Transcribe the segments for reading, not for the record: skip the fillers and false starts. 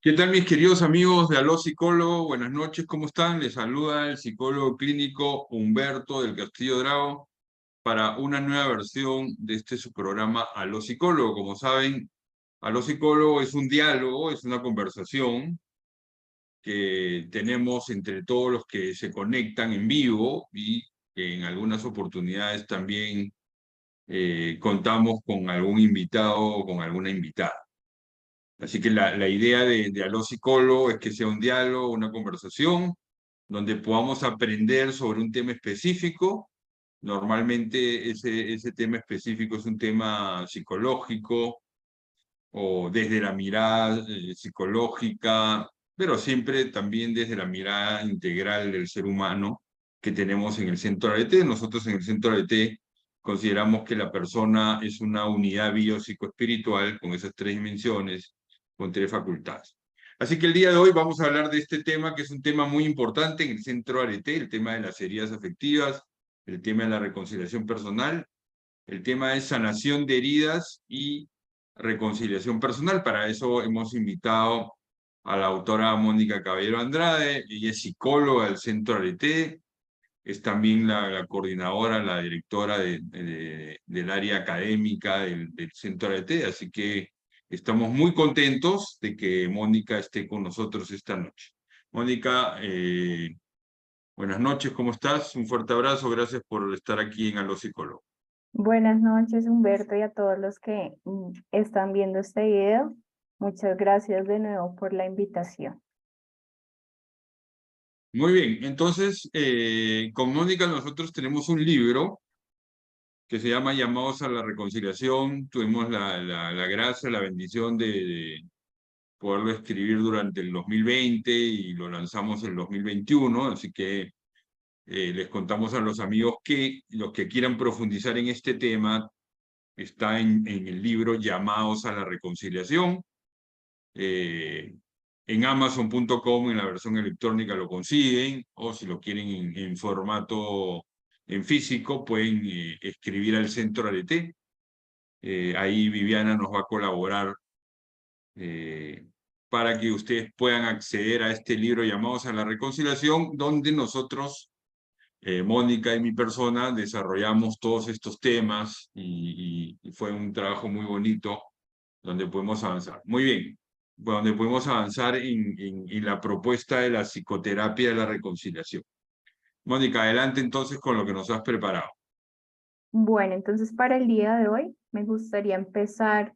¿Qué tal, mis queridos amigos de Aló Psicólogo? Buenas noches, ¿cómo están? Les saluda el psicólogo clínico Humberto del Castillo Drao para una nueva versión de su programa Aló Psicólogo. Como saben, Aló Psicólogo es un diálogo, es una conversación que tenemos entre todos los que se conectan en vivo y que en algunas oportunidades también contamos con algún invitado o con alguna invitada. Así que la idea de Aló Psicólogo es que sea un diálogo, una conversación, donde podamos aprender sobre un tema específico. Normalmente ese tema específico es un tema psicológico o desde la mirada psicológica, pero siempre también desde la mirada integral del ser humano que tenemos en el Centro ARETE. Nosotros en el Centro ARETE consideramos que la persona es una unidad biopsicoespiritual con esas tres dimensiones, con tres facultades. Así que el día de hoy vamos a hablar de este tema, que es un tema muy importante en el Centro ARETE, el tema de las heridas afectivas, el tema de la reconciliación personal, el tema es sanación de heridas y reconciliación personal. Para eso hemos invitado a la autora Mónica Caballero Andrade. Ella es psicóloga del Centro Arete, es también la coordinadora, la directora del área académica del Centro Arete, así que estamos muy contentos de que Mónica esté con nosotros esta noche. Mónica, buenas noches, ¿cómo estás? Un fuerte abrazo, gracias por estar aquí en Aló Psicólogo. Buenas noches, Humberto, y a todos los que están viendo este video. Muchas gracias de nuevo por la invitación. Muy bien, entonces con Mónica nosotros tenemos un libro que se llama Llamados a la Reconciliación. Tuvimos la gracia, la bendición de poderlo escribir durante el 2020 y lo lanzamos en el 2021, así que les contamos a los amigos que los que quieran profundizar en este tema está en el libro Llamados a la Reconciliación. Eh, en Amazon.com, en la versión electrónica lo consiguen, o si lo quieren en formato en físico, pueden escribir al Centro Arete. Ahí Viviana nos va a colaborar eh, para que ustedes puedan acceder a este libro Llamados a la Reconciliación, donde nosotros, Mónica y mi persona, desarrollamos todos estos temas y fue un trabajo muy bonito donde podemos avanzar. Muy bien, donde podemos avanzar en la propuesta de la psicoterapia de la reconciliación. Mónica, adelante entonces con lo que nos has preparado. Bueno, entonces para el día de hoy me gustaría empezar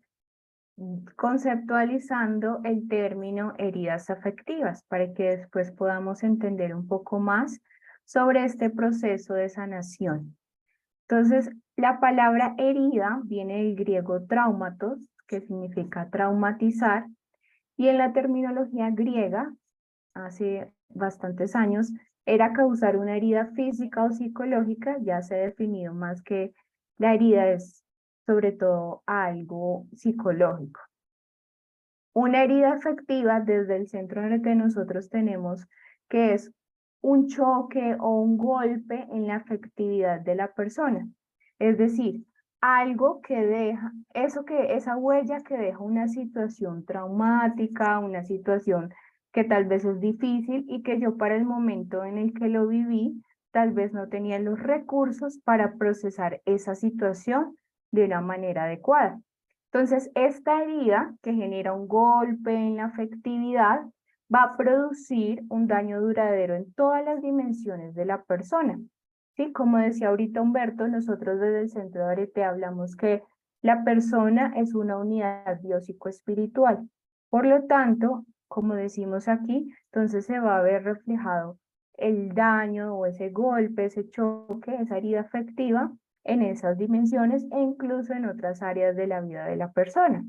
conceptualizando el término heridas afectivas para que después podamos entender un poco más sobre este proceso de sanación. Entonces, la palabra herida viene del griego traumatos, que significa traumatizar, y en la terminología griega, hace bastantes años, era causar una herida física o psicológica. Ya se ha definido más que la herida es sobre todo algo psicológico. Una herida afectiva desde el centro en el que nosotros tenemos que es un choque o un golpe en la afectividad de la persona. Es decir, algo que deja, esa huella que deja una situación traumática, una situación que tal vez es difícil y que yo para el momento en el que lo viví, tal vez no tenía los recursos para procesar esa situación de una manera adecuada. Entonces, esta herida que genera un golpe en la afectividad va a producir un daño duradero en todas las dimensiones de la persona. ¿Sí? Como decía ahorita Humberto, nosotros desde el Centro de Arete hablamos que la persona es una unidad biopsicoespiritual. Por lo tanto, como decimos aquí, entonces se va a ver reflejado el daño o ese golpe, ese choque, esa herida afectiva en esas dimensiones e incluso en otras áreas de la vida de la persona.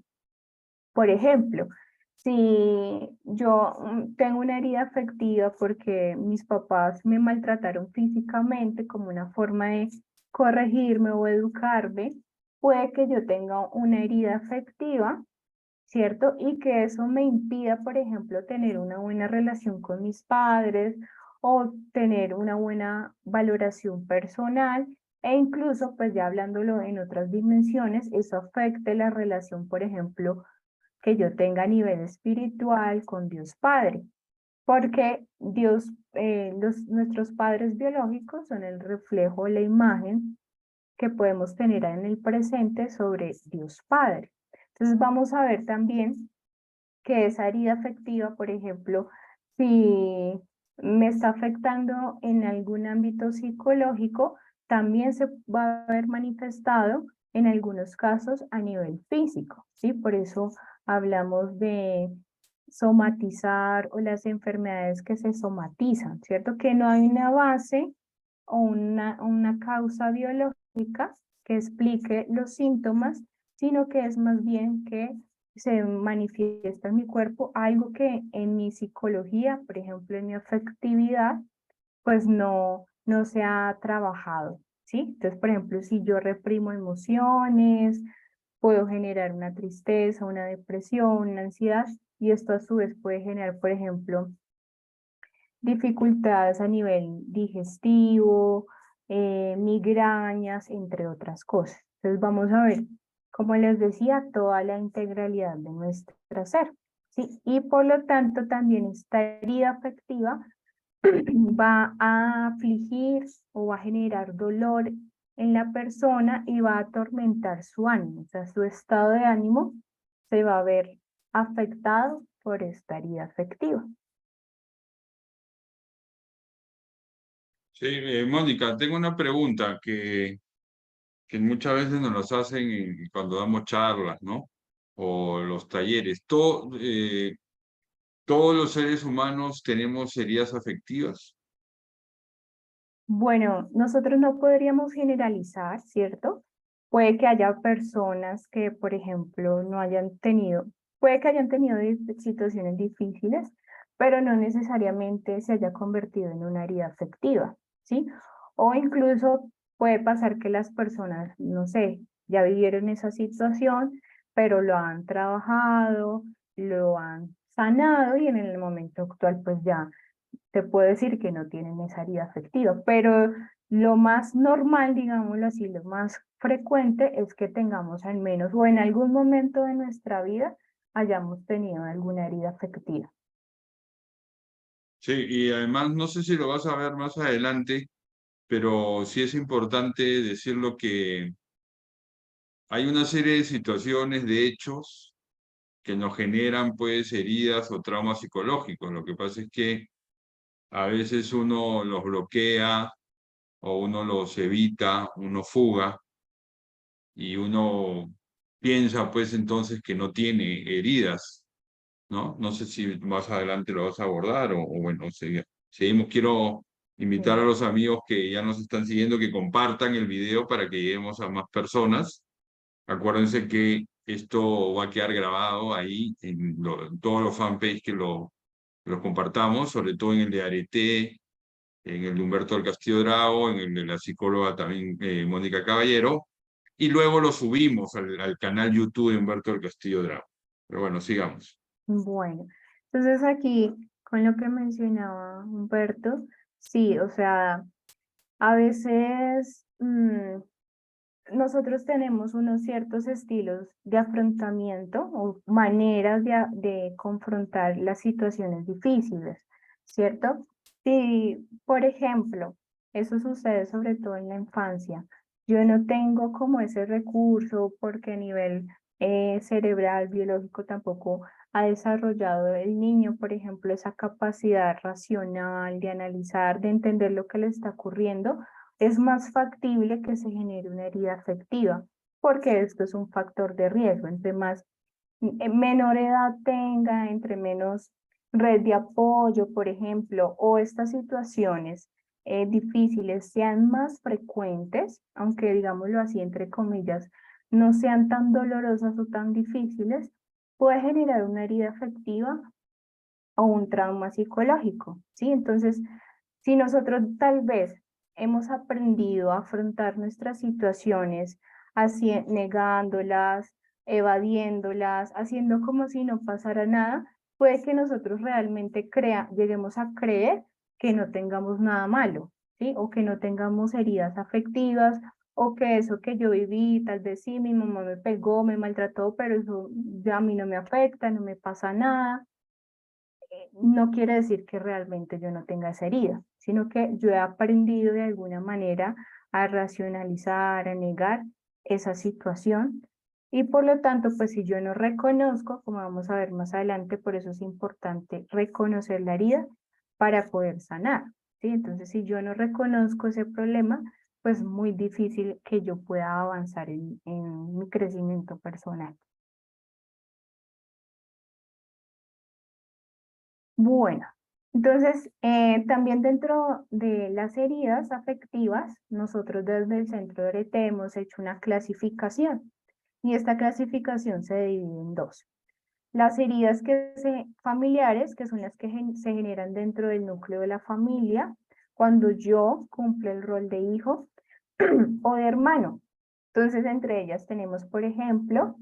Por ejemplo, si yo tengo una herida afectiva porque mis papás me maltrataron físicamente como una forma de corregirme o educarme, puede que yo tenga una herida afectiva, ¿cierto? Y que eso me impida, por ejemplo, tener una buena relación con mis padres o tener una buena valoración personal e incluso, pues ya hablándolo en otras dimensiones, eso afecte la relación, por ejemplo, que yo tenga a nivel espiritual con Dios Padre, porque Dios, nuestros padres biológicos son el reflejo, la imagen que podemos tener en el presente sobre Dios Padre. Entonces vamos a ver también que esa herida afectiva, por ejemplo, si me está afectando en algún ámbito psicológico, también se va a ver manifestado en algunos casos a nivel físico, ¿sí? Por eso hablamos de somatizar o las enfermedades que se somatizan, ¿cierto? Que no hay una base o una causa biológica que explique los síntomas, sino que es más bien que se manifiesta en mi cuerpo algo que en mi psicología, por ejemplo, en mi afectividad, pues no se ha trabajado, ¿sí? Entonces, por ejemplo, si yo reprimo emociones, puedo generar una tristeza, una depresión, una ansiedad, y esto a su vez puede generar, por ejemplo, dificultades a nivel digestivo, migrañas, entre otras cosas. Entonces vamos a ver, como les decía, toda la integralidad de nuestro ser, ¿sí? Y por lo tanto también esta herida afectiva va a afligir o va a generar dolor en la persona y va a atormentar su ánimo, o sea, su estado de ánimo se va a ver afectado por esta herida afectiva. Sí, Mónica, tengo una pregunta que muchas veces nos las hacen cuando damos charlas, ¿no? O los talleres. ¿Todos los seres humanos tenemos heridas afectivas? Bueno, nosotros no podríamos generalizar, ¿cierto? Puede que haya personas que, por ejemplo, no hayan tenido, puede que hayan tenido situaciones difíciles, pero no necesariamente se haya convertido en una herida afectiva, ¿sí? O incluso puede pasar que las personas, no sé, ya vivieron esa situación, pero lo han trabajado, lo han sanado y en el momento actual pues ya te puedo decir que no tienen esa herida afectiva, pero lo más normal, digámoslo así, lo más frecuente es que tengamos al menos o en algún momento de nuestra vida hayamos tenido alguna herida afectiva. Sí, y además no sé si lo vas a ver más adelante, pero sí es importante decirlo que hay una serie de situaciones, de hechos, que nos generan pues heridas o traumas psicológicos. Lo que pasa es que a veces uno los bloquea o uno los evita, uno fuga y uno piensa pues entonces que no tiene heridas, ¿no? No sé si más adelante lo vas a abordar o bueno, seguimos. Quiero invitar a Sí. los amigos que ya nos están siguiendo que compartan el video para que lleguemos a más personas. Acuérdense que esto va a quedar grabado ahí en todos los fanpages que lo compartamos, sobre todo en el de Arete, en el de Humberto del Castillo Drago, en el de la psicóloga también Mónica Caballero, y luego lo subimos al canal YouTube de Humberto del Castillo Drago. Pero bueno, sigamos. Bueno, entonces aquí con lo que mencionaba Humberto, sí, o sea, a veces nosotros tenemos unos ciertos estilos de afrontamiento o maneras de confrontar las situaciones difíciles, ¿cierto? Si, por ejemplo, eso sucede sobre todo en la infancia, yo no tengo como ese recurso porque a nivel cerebral, biológico tampoco ha desarrollado el niño, por ejemplo, esa capacidad racional de analizar, de entender lo que le está ocurriendo, es más factible que se genere una herida afectiva, porque esto es un factor de riesgo. Entre más menor edad tenga, entre menos red de apoyo, por ejemplo, o estas situaciones difíciles sean más frecuentes, aunque digámoslo así, entre comillas, no sean tan dolorosas o tan difíciles, puede generar una herida afectiva o un trauma psicológico, ¿sí? Entonces, si nosotros tal vez hemos aprendido a afrontar nuestras situaciones así, negándolas, evadiéndolas, haciendo como si no pasara nada, puede que nosotros realmente lleguemos a creer que no tengamos nada malo, ¿sí? O que no tengamos heridas afectivas o que eso que yo viví, tal vez sí, mi mamá me pegó, me maltrató, pero eso ya a mí no me afecta, no me pasa nada. No quiere decir que realmente yo no tenga esa herida, sino que yo he aprendido de alguna manera a racionalizar, a negar esa situación. Y por lo tanto, pues si yo no reconozco, como vamos a ver más adelante, por eso es importante reconocer la herida para poder sanar, ¿sí? Entonces, si yo no reconozco ese problema, pues muy difícil que yo pueda avanzar en mi crecimiento personal. Bueno, entonces también dentro de las heridas afectivas, nosotros desde el Centro de Orete hemos hecho una clasificación y esta clasificación se divide en dos. Las heridas familiares, que son las que se generan dentro del núcleo de la familia, cuando yo cumplo el rol de hijo o de hermano. Entonces, entre ellas tenemos, por ejemplo,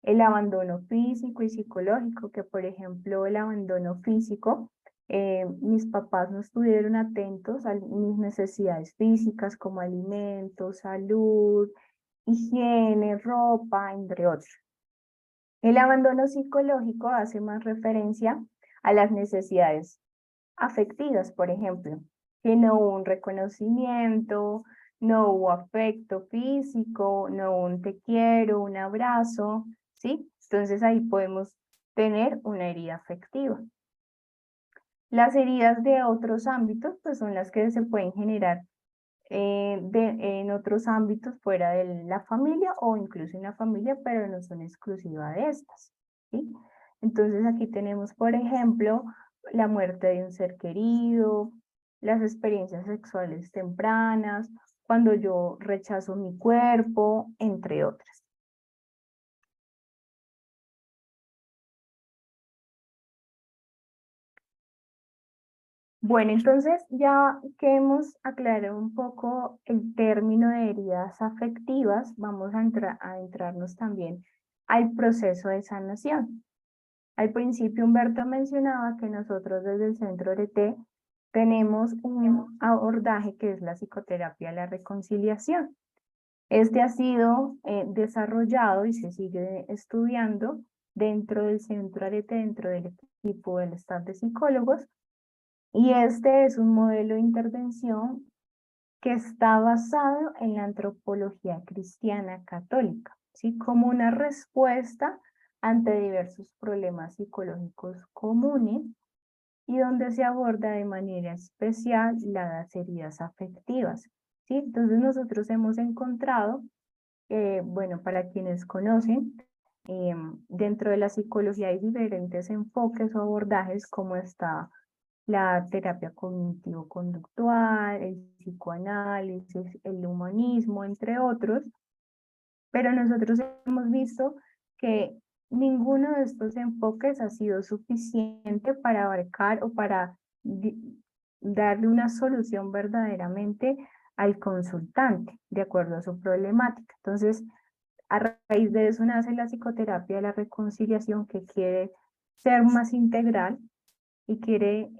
el abandono físico y psicológico, que por ejemplo el abandono físico, mis papás no estuvieron atentos a mis necesidades físicas como alimentos, salud, higiene, ropa, entre otros. El abandono psicológico hace más referencia a las necesidades afectivas, por ejemplo, que no hubo un reconocimiento, no hubo afecto físico, no hubo un te quiero, un abrazo, ¿sí? Entonces ahí podemos tener una herida afectiva. Las heridas de otros ámbitos, pues son las que se pueden generar en otros ámbitos fuera de la familia o incluso en la familia, pero no son exclusivas de estas, ¿sí? Entonces aquí tenemos, por ejemplo, la muerte de un ser querido, las experiencias sexuales tempranas, cuando yo rechazo mi cuerpo, entre otras. Bueno, entonces ya que hemos aclarado un poco el término de heridas afectivas, vamos a entrarnos también al proceso de sanación. Al principio Humberto mencionaba que nosotros desde el Centro de T tenemos un abordaje que es la psicoterapia de la reconciliación. Este ha sido desarrollado y se sigue estudiando dentro del Centro Arete, dentro del equipo del staff de psicólogos, y este es un modelo de intervención que está basado en la antropología cristiana católica, ¿sí? Como una respuesta ante diversos problemas psicológicos comunes y donde se aborda de manera especial las heridas afectivas, ¿sí? Entonces nosotros hemos encontrado, bueno, para quienes conocen, dentro de la psicología hay diferentes enfoques o abordajes como está la terapia cognitivo-conductual, el psicoanálisis, el humanismo, entre otros, pero nosotros hemos visto que ninguno de estos enfoques ha sido suficiente para abarcar o para darle una solución verdaderamente al consultante, de acuerdo a su problemática. Entonces, a raíz de eso nace la psicoterapia de la reconciliación, que quiere ser más integral y quiere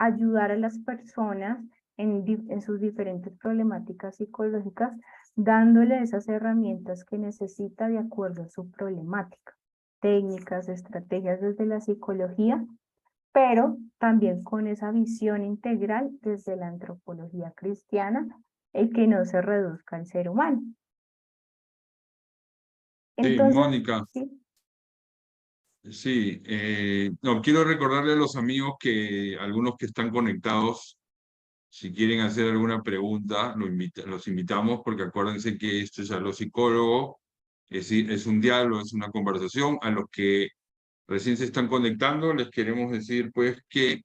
ayudar a las personas en sus diferentes problemáticas psicológicas, dándole esas herramientas que necesita de acuerdo a su problemática, técnicas, estrategias desde la psicología, pero también con esa visión integral desde la antropología cristiana, el que no se reduzca al ser humano. Sí, Entonces, Mónica, sí, sí, no, quiero recordarle a los amigos que algunos que están conectados, si quieren hacer alguna pregunta, los invitamos porque acuérdense que esto es a los psicólogos, es un diálogo, es una conversación. A los que recién se están conectando, les queremos decir pues que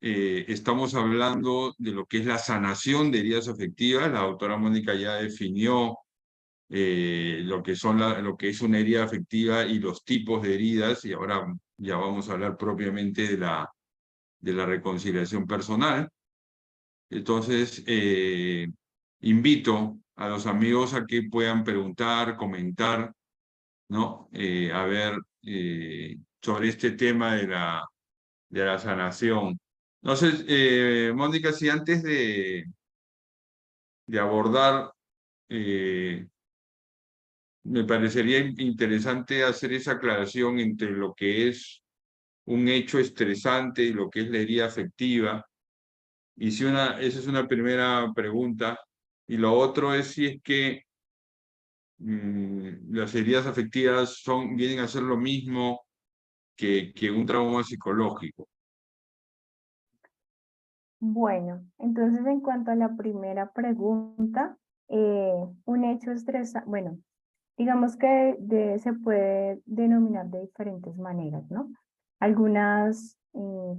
estamos hablando de lo que es la sanación de heridas afectivas. La doctora Mónica ya definió lo que lo que es una herida afectiva y los tipos de heridas, y ahora ya vamos a hablar propiamente de la reconciliación personal. Entonces, invito a los amigos a que puedan preguntar, comentar, ¿no? A ver, sobre este tema de la sanación. No sé, Mónica, si antes de abordar me parecería interesante hacer esa aclaración entre lo que es un hecho estresante y lo que es la herida afectiva. Y si esa es una primera pregunta. Y lo otro es si es que las heridas afectivas vienen a ser lo mismo que un trauma psicológico. Bueno, entonces en cuanto a la primera pregunta, un hecho estresante, bueno, digamos que se puede denominar de diferentes maneras, ¿no? Algunas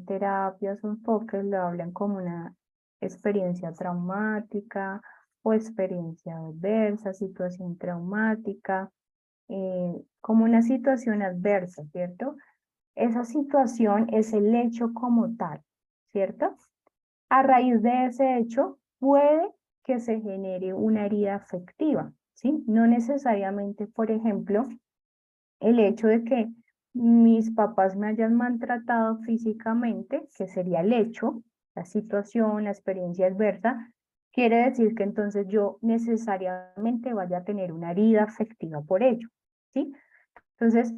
terapias o enfoques lo hablan como una experiencia traumática o experiencia adversa, situación traumática, como una situación adversa, ¿cierto? Esa situación es el hecho como tal, ¿cierto? A raíz de ese hecho, puede que se genere una herida afectiva, ¿sí? No necesariamente, por ejemplo, el hecho de que mis papás me hayan maltratado físicamente, que sería el hecho, la situación, la experiencia adversa, quiere decir que entonces yo necesariamente vaya a tener una herida afectiva por ello, ¿sí? Entonces,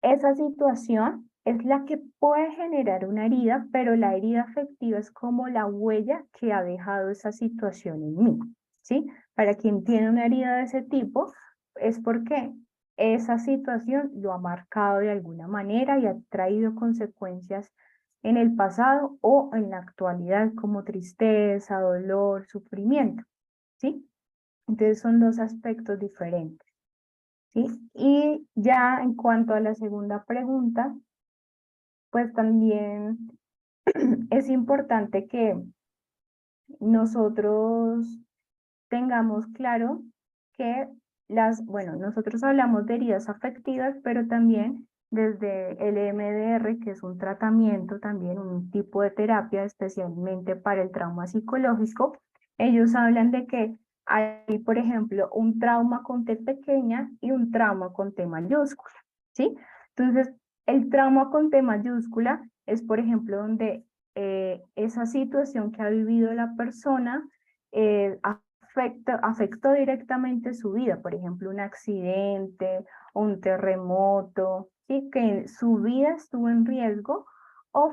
esa situación es la que puede generar una herida, pero la herida afectiva es como la huella que ha dejado esa situación en mí, ¿sí? Para quien tiene una herida de ese tipo, es porque esa situación lo ha marcado de alguna manera y ha traído consecuencias en el pasado o en la actualidad como tristeza, dolor, sufrimiento, ¿sí? Entonces son dos aspectos diferentes. ¿Sí? Y ya en cuanto a la segunda pregunta, pues también es importante que nosotros tengamos claro que bueno, nosotros hablamos de heridas afectivas, pero también desde el EMDR, que es un tratamiento, también un tipo de terapia especialmente para el trauma psicológico, ellos hablan de que hay, por ejemplo, un trauma con T pequeña y un trauma con T mayúscula, ¿sí? Entonces, el trauma con T mayúscula es, por ejemplo, donde esa situación que ha vivido la persona afectó directamente su vida, por ejemplo, un accidente, un terremoto, ¿sí? Que su vida estuvo en riesgo o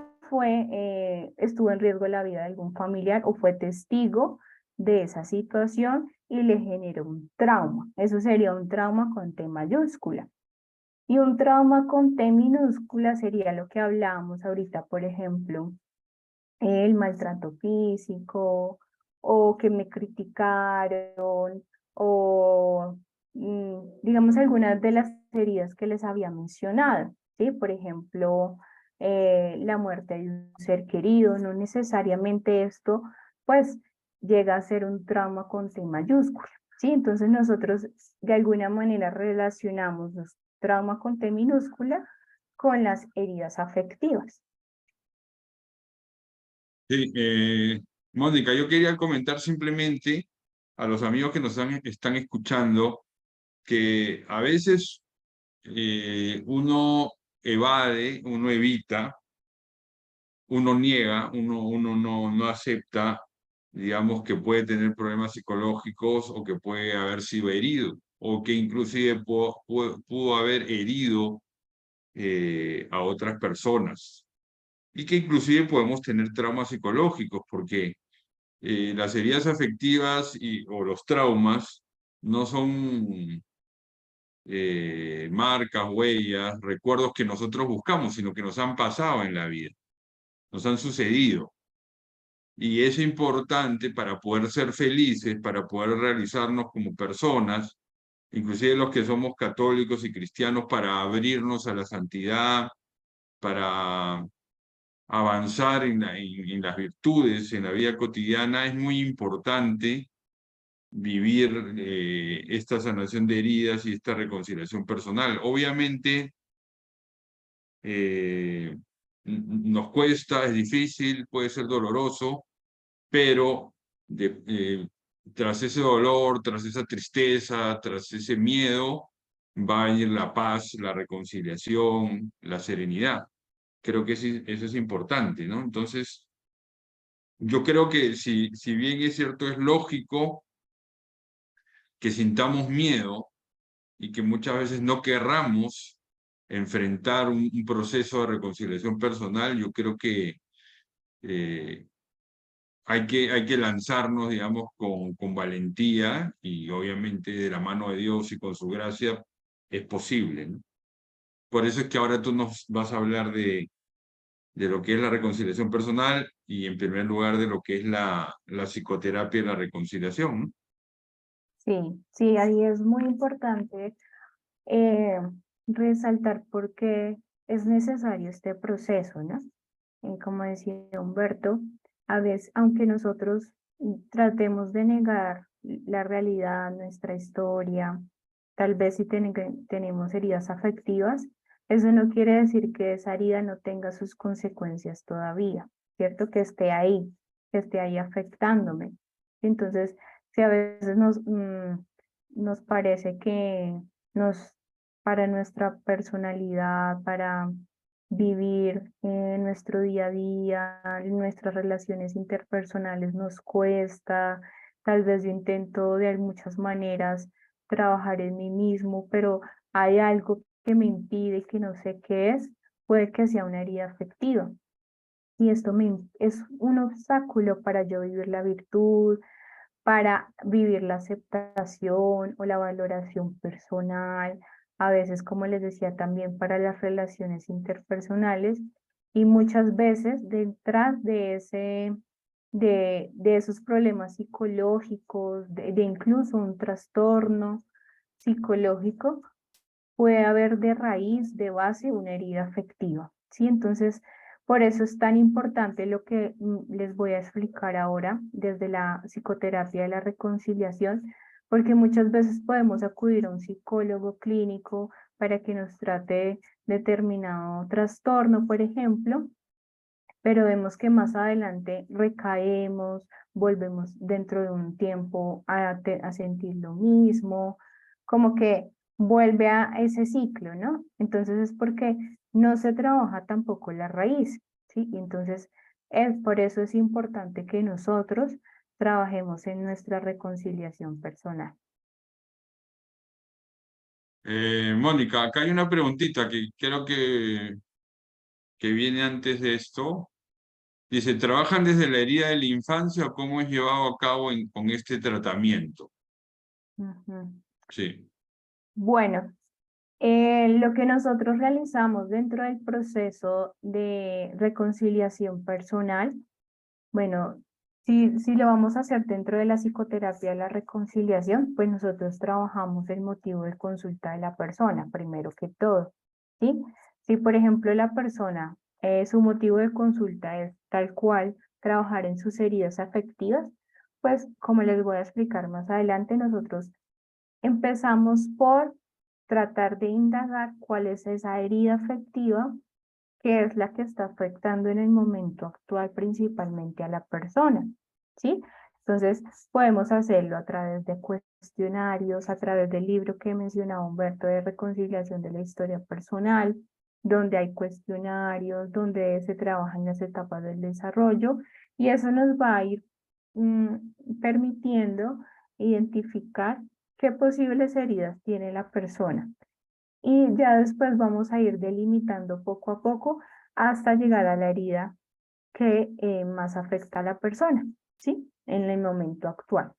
estuvo en riesgo la vida de algún familiar o fue testigo de esa situación y le generó un trauma. Eso sería un trauma con T mayúscula. Y un trauma con T minúscula sería lo que hablábamos ahorita, por ejemplo, el maltrato físico, o que me criticaron, o digamos algunas de las heridas que les había mencionado, ¿sí? Por ejemplo, la muerte de un ser querido, no necesariamente esto, pues, llega a ser un trauma con T mayúscula, ¿sí? Entonces nosotros de alguna manera relacionamos los traumas con T minúscula con las heridas afectivas. Sí, Mónica, yo quería comentar simplemente a los amigos que nos están escuchando que a veces uno evade, uno evita, uno niega, uno no acepta, digamos, que puede tener problemas psicológicos o que puede haber sido herido o que inclusive pudo haber herido a otras personas y que inclusive podemos tener traumas psicológicos porque las heridas afectivas o los traumas no son marcas, huellas, recuerdos que nosotros buscamos, sino que nos han pasado en la vida, nos han sucedido. Y es importante para poder ser felices, para poder realizarnos como personas, inclusive los que somos católicos y cristianos, para abrirnos a la santidad, para avanzar en las virtudes, en la vida cotidiana, es muy importante vivir esta sanación de heridas y esta reconciliación personal. Obviamente nos cuesta, es difícil, puede ser doloroso, pero tras ese dolor, tras esa tristeza, tras ese miedo, va a ir la paz, la reconciliación, la serenidad. Creo que eso es importante, ¿no? Entonces, yo creo que si bien es cierto, es lógico que sintamos miedo y que muchas veces no querramos enfrentar un proceso de reconciliación personal, yo creo que hay que lanzarnos, digamos, con valentía y obviamente de la mano de Dios y con su gracia es posible, ¿no? Por eso es que ahora tú nos vas a hablar de lo que es la reconciliación personal y en primer lugar de lo que es la psicoterapia y la reconciliación, ¿no? Sí, sí, ahí es muy importante eh, resaltar por qué es necesario este proceso, ¿no? Como decía Humberto, a veces, aunque nosotros tratemos de negar la realidad, nuestra historia, tal vez si tenemos heridas afectivas, eso no quiere decir que esa herida no tenga sus consecuencias todavía, ¿cierto? Que esté ahí afectándome. Entonces, si a veces nos parece que nos, para nuestra personalidad, para vivir en nuestro día a día, en nuestras relaciones interpersonales nos cuesta, tal vez yo intento de muchas maneras trabajar en mí mismo, pero hay algo que me impide, que no sé qué es, puede que sea una herida afectiva. Y esto es un obstáculo para yo vivir la virtud, para vivir la aceptación o la valoración personal, a veces, como les decía, también para las relaciones interpersonales y muchas veces detrás de de esos problemas psicológicos, de incluso un trastorno psicológico, puede haber de raíz, de base, una herida afectiva, ¿sí? Entonces, por eso es tan importante lo que les voy a explicar ahora desde la psicoterapia de la reconciliación, porque muchas veces podemos acudir a un psicólogo clínico para que nos trate determinado trastorno, por ejemplo, pero vemos que más adelante recaemos, volvemos dentro de un tiempo a sentir lo mismo, como que vuelve a ese ciclo, ¿no? Entonces es porque no se trabaja tampoco la raíz, ¿sí? Y entonces por eso es importante que nosotros trabajemos en nuestra reconciliación personal. Mónica, acá hay una preguntita que creo que viene antes de esto. Dice, ¿trabajan desde la herida de la infancia o cómo es llevado a cabo con este tratamiento? Ujú. Sí. Bueno, lo que nosotros realizamos dentro del proceso de reconciliación personal, bueno, si lo vamos a hacer dentro de la psicoterapia de la reconciliación, pues nosotros trabajamos el motivo de consulta de la persona, primero que todo, ¿sí? Si, por ejemplo, la persona, su motivo de consulta es tal cual trabajar en sus heridas afectivas, pues como les voy a explicar más adelante, nosotros empezamos por tratar de indagar cuál es esa herida afectiva que es la que está afectando en el momento actual principalmente a la persona, ¿sí? Entonces, podemos hacerlo a través de cuestionarios, a través del libro que mencionaba Humberto de Reconciliación de la Historia Personal, donde hay cuestionarios, donde se trabajan las etapas del desarrollo, y eso nos va a ir permitiendo identificar qué posibles heridas tiene la persona. Y ya después vamos a ir delimitando poco a poco hasta llegar a la herida que más afecta a la persona, ¿sí? En el momento actual.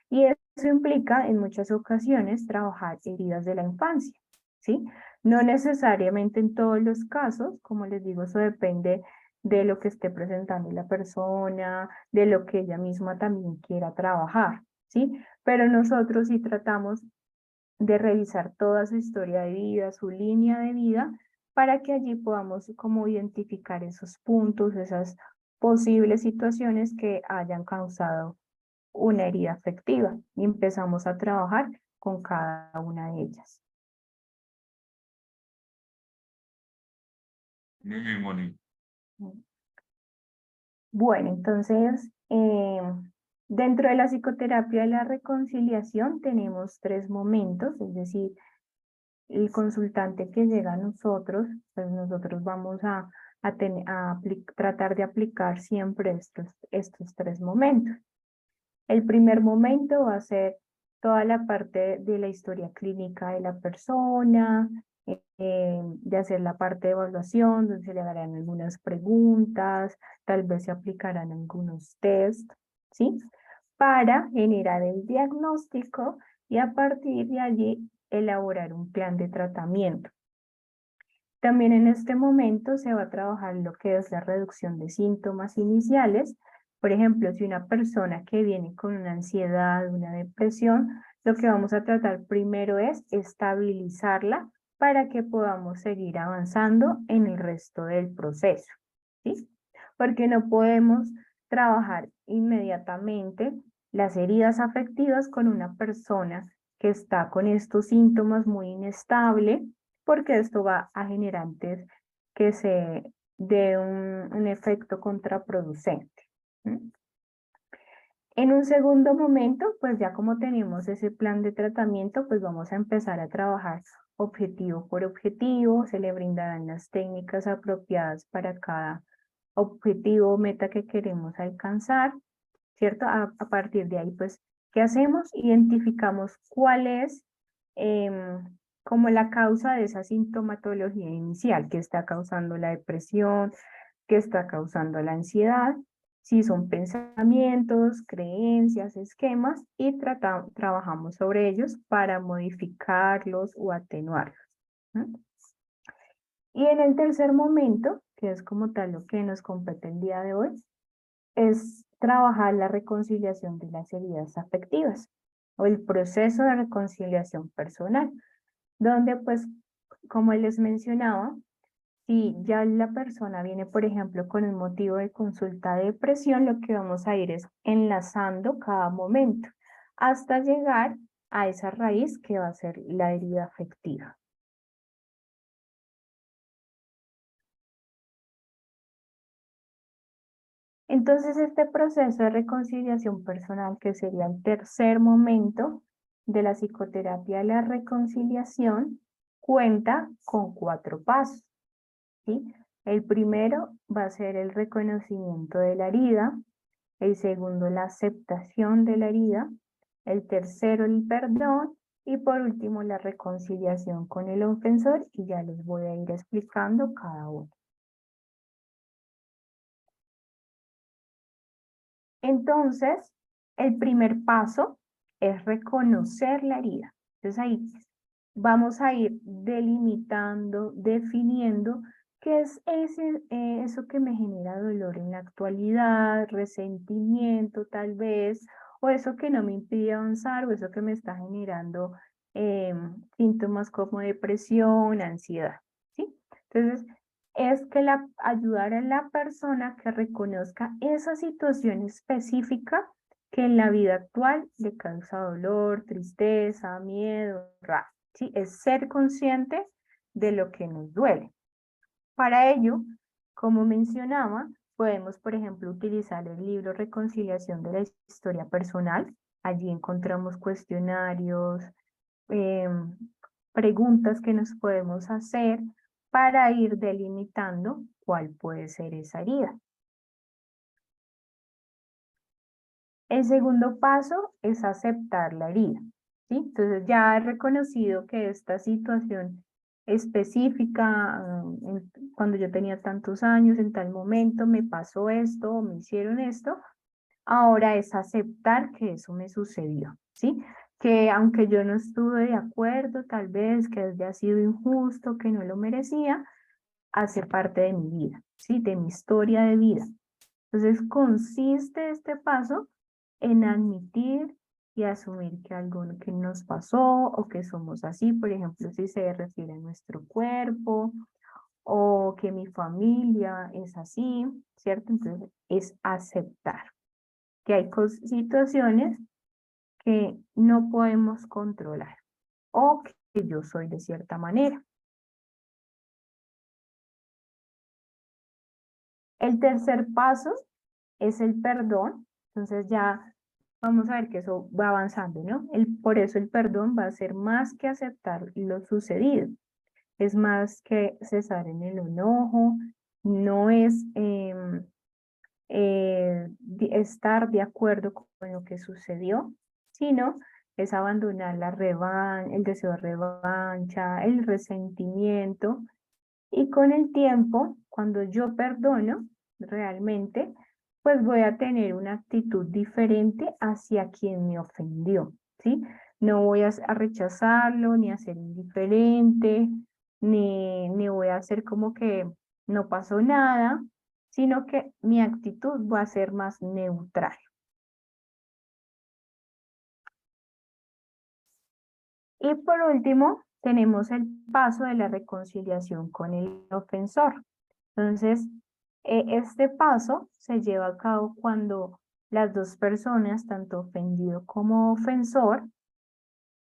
Y eso implica en muchas ocasiones trabajar heridas de la infancia, ¿sí? No necesariamente en todos los casos, como les digo, eso depende de lo que esté presentando la persona, de lo que ella misma también quiera trabajar, ¿sí? Pero nosotros sí tratamos de revisar toda su historia de vida, su línea de vida, para que allí podamos como identificar esos puntos, esas posibles situaciones que hayan causado una herida afectiva y empezamos a trabajar con cada una de ellas. Muy bien, Mónica. Bueno, entonces, dentro de la psicoterapia de la reconciliación tenemos tres momentos, es decir, el consultante que llega a nosotros, pues nosotros vamos tratar de aplicar siempre estos tres momentos. El primer momento va a ser toda la parte de la historia clínica de la persona, de hacer la parte de evaluación, donde se le harán algunas preguntas, tal vez se aplicarán algunos test, ¿sí? Para generar el diagnóstico y a partir de allí elaborar un plan de tratamiento. También en este momento se va a trabajar lo que es la reducción de síntomas iniciales. Por ejemplo, si una persona que viene con una ansiedad, una depresión, lo que vamos a tratar primero es estabilizarla para que podamos seguir avanzando en el resto del proceso, ¿sí? Porque no podemos trabajar inmediatamente las heridas afectivas con una persona que está con estos síntomas muy inestable, porque esto va a generar que se dé un efecto contraproducente. ¿Mm? En un segundo momento, pues ya como tenemos ese plan de tratamiento, pues vamos a empezar a trabajar objetivo por objetivo, se le brindarán las técnicas apropiadas para cada objetivo o meta que queremos alcanzar, ¿cierto? A partir de ahí, pues, ¿qué hacemos? Identificamos cuál es como la causa de esa sintomatología inicial que está causando la depresión, que está causando la ansiedad, si son pensamientos, creencias, esquemas, y trabajamos sobre ellos para modificarlos o atenuarlos, ¿no? Y en el tercer momento, que es como tal lo que nos compete el día de hoy, es trabajar la reconciliación de las heridas afectivas o el proceso de reconciliación personal, donde pues, como les mencionaba, si ya la persona viene, por ejemplo, con el motivo de consulta de depresión, lo que vamos a ir es enlazando cada momento hasta llegar a esa raíz que va a ser la herida afectiva. Entonces, este proceso de reconciliación personal, que sería el tercer momento de la psicoterapia de la reconciliación, cuenta con 4 pasos, ¿sí? El primero va a ser el reconocimiento de la herida, el segundo la aceptación de la herida, el tercero el perdón y por último la reconciliación con el ofensor, y ya les voy a ir explicando cada uno. Entonces, el primer paso es reconocer la herida. Entonces ahí vamos a ir delimitando, definiendo qué es eso que me genera dolor en la actualidad, resentimiento tal vez, o eso que no me impide avanzar, o eso que me está generando síntomas como depresión, ansiedad, ¿sí? Entonces, es que ayudar a la persona que reconozca esa situación específica que en la vida actual le causa dolor, tristeza, miedo, rabia, ¿sí? Es ser consciente de lo que nos duele. Para ello, como mencionaba, podemos, por ejemplo, utilizar el libro Reconciliación de la Historia Personal. Allí encontramos cuestionarios, preguntas que nos podemos hacer para ir delimitando cuál puede ser esa herida. El segundo paso es aceptar la herida, ¿sí? Entonces ya he reconocido que esta situación específica, cuando yo tenía tantos años, en tal momento me pasó esto o me hicieron esto, ahora es aceptar que eso me sucedió, ¿sí? Que aunque yo no estuve de acuerdo, tal vez que haya sido injusto, que no lo merecía, hace parte de mi vida, ¿sí? De mi historia de vida. Entonces consiste este paso en admitir y asumir que algo que nos pasó o que somos así, por ejemplo, si se refiere a nuestro cuerpo o que mi familia es así, ¿cierto? Entonces es aceptar que hay situaciones que no podemos controlar o que yo soy de cierta manera. El tercer paso es el perdón. Entonces ya vamos a ver que eso va avanzando, ¿no? Por eso el perdón va a ser más que aceptar lo sucedido. Es más que cesar en el enojo, no es estar de acuerdo con lo que sucedió, sino es abandonar el deseo de revancha, el resentimiento. Y con el tiempo, cuando yo perdono realmente, pues voy a tener una actitud diferente hacia quien me ofendió, ¿sí? No voy a rechazarlo, ni a ser indiferente, ni voy a hacer como que no pasó nada, sino que mi actitud va a ser más neutral. Y por último, tenemos el paso de la reconciliación con el ofensor. Entonces, este paso se lleva a cabo cuando las dos personas, tanto ofendido como ofensor,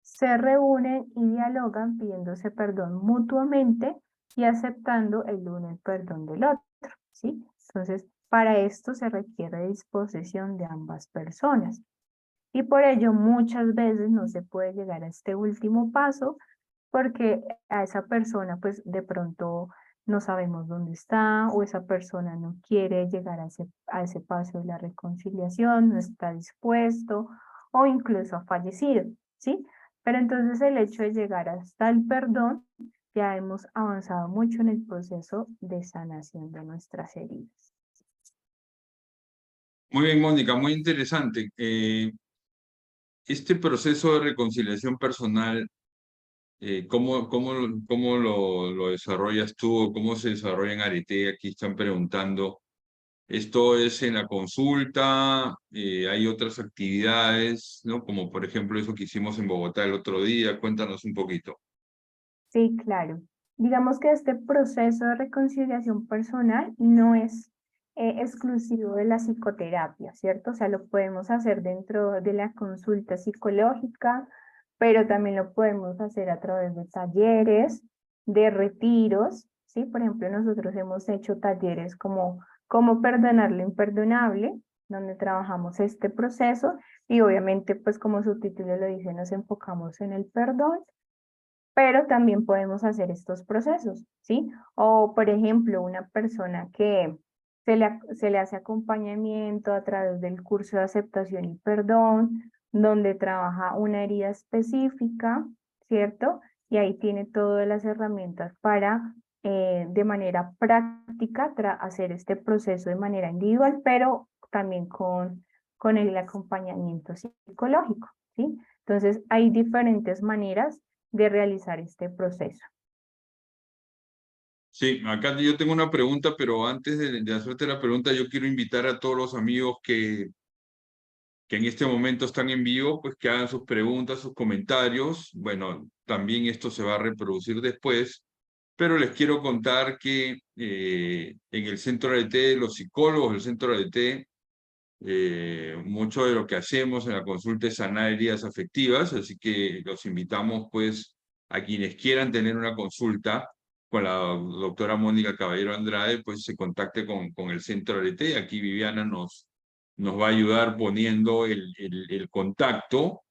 se reúnen y dialogan pidiéndose perdón mutuamente y aceptando el uno el perdón del otro, ¿sí? Entonces, para esto se requiere disposición de ambas personas. Y por ello muchas veces no se puede llegar a este último paso porque a esa persona pues de pronto no sabemos dónde está o esa persona no quiere llegar a ese paso de la reconciliación, no está dispuesto o incluso ha fallecido, ¿sí? Pero entonces el hecho de llegar hasta el perdón, ya hemos avanzado mucho en el proceso de sanación de nuestras heridas. Muy bien, Mónica, muy interesante. Este proceso de reconciliación personal, ¿cómo lo desarrollas tú o cómo se desarrolla en Arete? Aquí están preguntando. ¿Esto es en la consulta? ¿Hay otras actividades, ¿no? Como por ejemplo eso que hicimos en Bogotá el otro día. Cuéntanos un poquito. Sí, claro. Digamos que este proceso de reconciliación personal no es exclusivo de la psicoterapia, ¿cierto? O sea, lo podemos hacer dentro de la consulta psicológica, pero también lo podemos hacer a través de talleres, de retiros, ¿sí? Por ejemplo, nosotros hemos hecho talleres como cómo perdonar lo imperdonable, donde trabajamos este proceso y obviamente, pues como su título lo dice, nos enfocamos en el perdón, pero también podemos hacer estos procesos, ¿sí? O, por ejemplo, una persona que se le hace acompañamiento a través del curso de aceptación y perdón, donde trabaja una herida específica, ¿cierto? Y ahí tiene todas las herramientas para, de manera práctica, hacer este proceso de manera individual, pero también con el acompañamiento psicológico, ¿sí? Entonces, hay diferentes maneras de realizar este proceso. Sí, acá yo tengo una pregunta, pero antes de hacerte la pregunta, yo quiero invitar a todos los amigos que en este momento están en vivo, pues que hagan sus preguntas, sus comentarios. Bueno, también esto se va a reproducir después, pero les quiero contar que en el centro ADT, los psicólogos del centro ADT, mucho de lo que hacemos en la consulta es sanar heridas afectivas, así que los invitamos pues a quienes quieran tener una consulta con la doctora Mónica Caballero Andrade, pues se contacte con el centro ADT. Aquí Viviana nos va a ayudar poniendo el contacto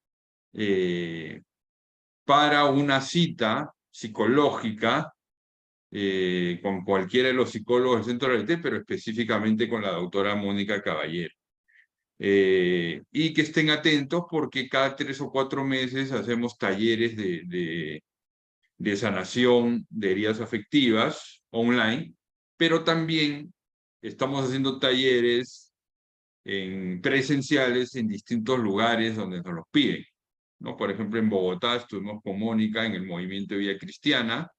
para una cita psicológica con cualquiera de los psicólogos del centro ADT, pero específicamente con la doctora Mónica Caballero. Y que estén atentos porque cada 3 o 4 meses hacemos talleres de sanación de heridas afectivas online, pero también estamos haciendo talleres presenciales en distintos lugares donde nos los piden, ¿no? Por ejemplo, en Bogotá estuvimos con Mónica en el Movimiento Vía Cristiana,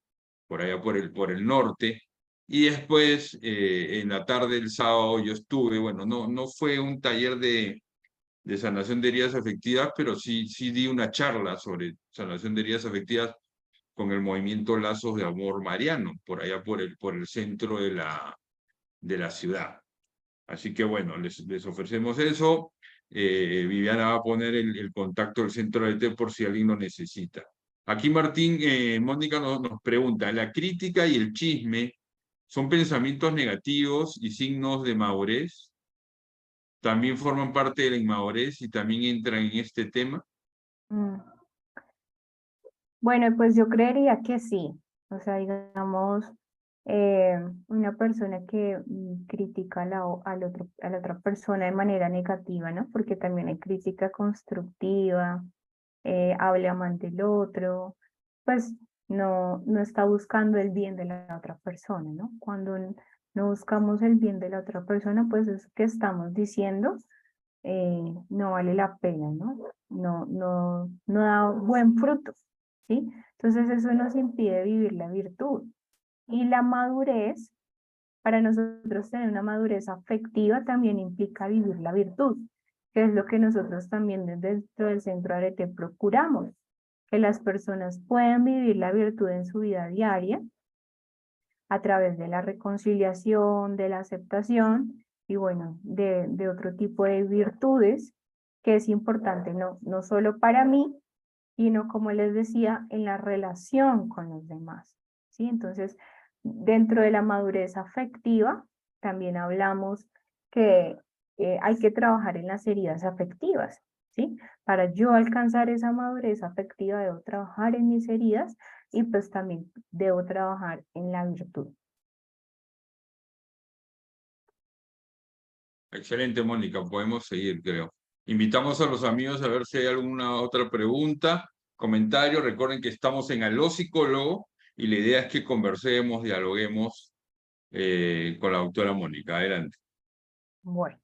por allá por el norte, y después en la tarde del sábado yo estuve, bueno, no fue un taller de sanación de heridas afectivas, pero sí di una charla sobre sanación de heridas afectivas con el movimiento Lazos de Amor Mariano, por allá por el centro de la ciudad. Así que bueno, les ofrecemos eso. Viviana va a poner el contacto del centro de T por si alguien lo necesita. Aquí Martín, Mónica nos pregunta, ¿la crítica y el chisme son pensamientos negativos y signos de madurez? ¿También forman parte de la inmadurez y también entran en este tema? Mm. Bueno, pues yo creería que sí. O sea, digamos, una persona que critica a la otra persona de manera negativa, ¿no? Porque también hay crítica constructiva, hable mal del otro, pues no está buscando el bien de la otra persona, ¿no? Cuando no buscamos el bien de la otra persona, pues es que estamos diciendo, no vale la pena, ¿no? No da buen fruto, ¿sí? Entonces eso nos impide vivir la virtud. Y la madurez, para nosotros tener una madurez afectiva también implica vivir la virtud, que es lo que nosotros también dentro del Centro Arete procuramos, que las personas puedan vivir la virtud en su vida diaria a través de la reconciliación, de la aceptación y bueno, de otro tipo de virtudes que es importante no solo para mí, sino como les decía, en la relación con los demás, ¿sí? Entonces, dentro de la madurez afectiva, también hablamos que hay que trabajar en las heridas afectivas, ¿sí? Para yo alcanzar esa madurez afectiva, debo trabajar en mis heridas y pues también debo trabajar en la virtud. Excelente, Mónica. Podemos seguir, creo. Invitamos a los amigos a ver si hay alguna otra pregunta, comentario. Recuerden que estamos en Aló Psicólogo y la idea es que conversemos, dialoguemos con la doctora Mónica. Adelante. Bueno,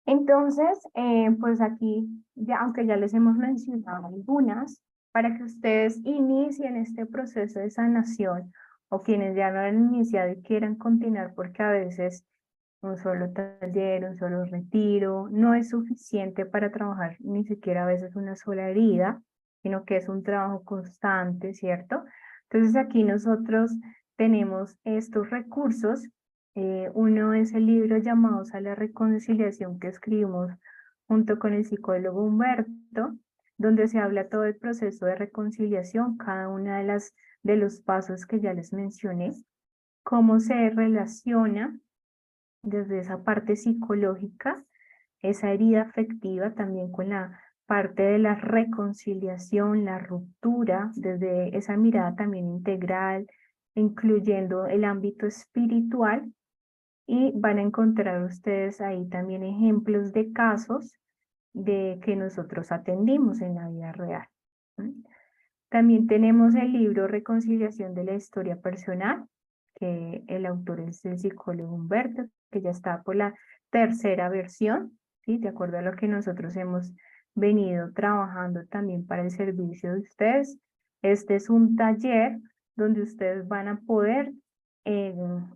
entonces, pues aquí, ya, aunque ya les hemos mencionado algunas, para que ustedes inicien este proceso de sanación o quienes ya lo han iniciado y quieran continuar, porque a veces un solo taller, un solo retiro, no es suficiente para trabajar ni siquiera a veces una sola herida, sino que es un trabajo constante, ¿cierto? Entonces aquí nosotros tenemos estos recursos. Uno es el libro Llamados a la Reconciliación que escribimos junto con el psicólogo Humberto, donde se habla todo el proceso de reconciliación, cada una de los pasos que ya les mencioné, cómo se relaciona desde esa parte psicológica, esa herida afectiva también con la parte de la reconciliación, la ruptura, desde esa mirada también integral, incluyendo el ámbito espiritual, y van a encontrar ustedes ahí también ejemplos de casos de que nosotros atendimos en la vida real. También tenemos el libro Reconciliación de la Historia Personal, que el autor es el psicólogo Humberto, que ya está por la tercera versión, ¿sí? De acuerdo a lo que nosotros hemos venido trabajando también para el servicio de ustedes. Este es un taller donde ustedes van a poder